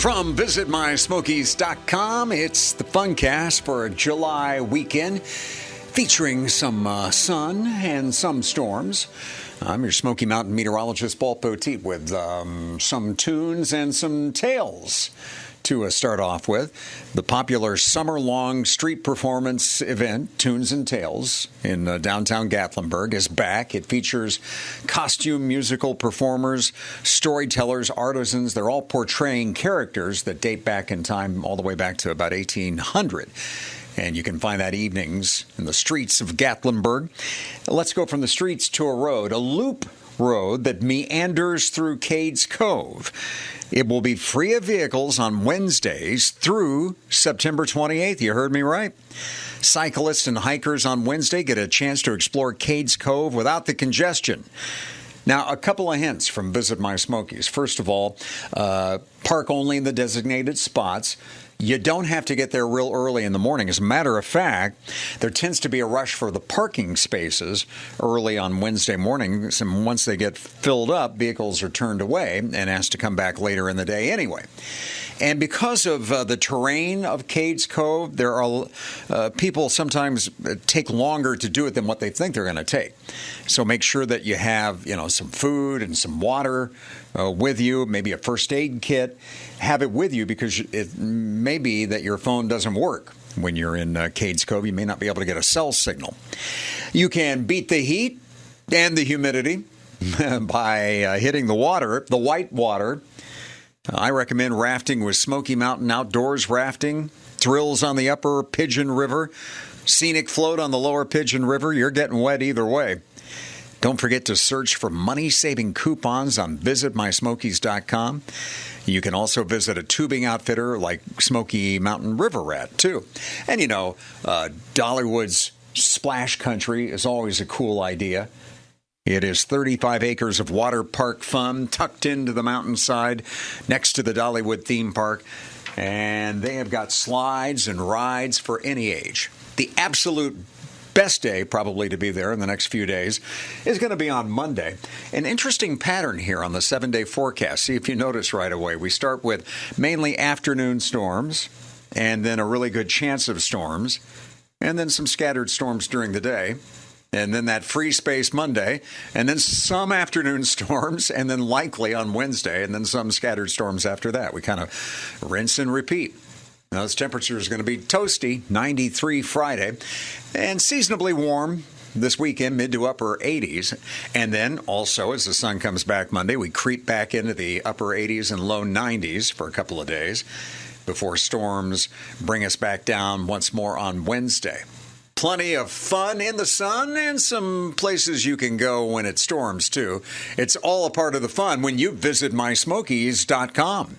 From visitmysmokies.com, it's the Funcast for a July weekend featuring some sun and some storms. I'm your Smoky Mountain meteorologist, Paul Poteet, with some tunes and some tales to start off with. The popular summer-long street performance event, Tunes and Tales, in downtown Gatlinburg is back. It features costume musical performers, storytellers, artisans. They're all portraying characters that date back in time all the way back to about 1800. And you can find that evenings in the streets of Gatlinburg. Let's go from the streets to a road, a loop road that meanders through Cades Cove. It will be free of vehicles on Wednesdays through September 28th. You heard me right. Cyclists and hikers on Wednesday get a chance to explore Cades Cove without the congestion. Now, a couple of hints from Visit My Smokies. First of all, park only in the designated spots. You don't have to get there real early in the morning. As a matter of fact, there tends to be a rush for the parking spaces early on Wednesday mornings, and once they get filled up, vehicles are turned away and asked to come back later in the day anyway. And because of the terrain of Cades Cove, there are people sometimes take longer to do it than what they think they're going to take. So make sure that you have, some food and some water with you, maybe a first aid kit. Have it with you because it may be that your phone doesn't work when you're in Cades Cove. You may not be able to get a cell signal. You can beat the heat and the humidity by hitting the water, the whitewater. I recommend rafting with Smoky Mountain Outdoors Rafting, thrills on the upper Pigeon River, scenic float on the lower Pigeon River. You're getting wet either way. Don't forget to search for money-saving coupons on visitmysmokies.com. You can also visit a tubing outfitter like Smoky Mountain River Rat, too. And, Dollywood's Splash Country is always a cool idea. It is 35 acres of water park fun tucked into the mountainside next to the Dollywood theme park. And they have got slides and rides for any age. The absolute best day probably to be there in the next few days is going to be on Monday. An interesting pattern here on the 7-day forecast. See if you notice right away. We start with mainly afternoon storms and then a really good chance of storms and then some scattered storms during the day. And then that free space Monday, and then some afternoon storms, and then likely on Wednesday, and then some scattered storms after that. We kind of rinse and repeat. Now, this temperature is going to be toasty, 93 Friday, and seasonably warm this weekend, mid to upper 80s. And then also, as the sun comes back Monday, we creep back into the upper 80s and low 90s for a couple of days before storms bring us back down once more on Wednesday. Plenty of fun in the sun and some places you can go when it storms, too. It's all a part of the fun when you visit mysmokies.com.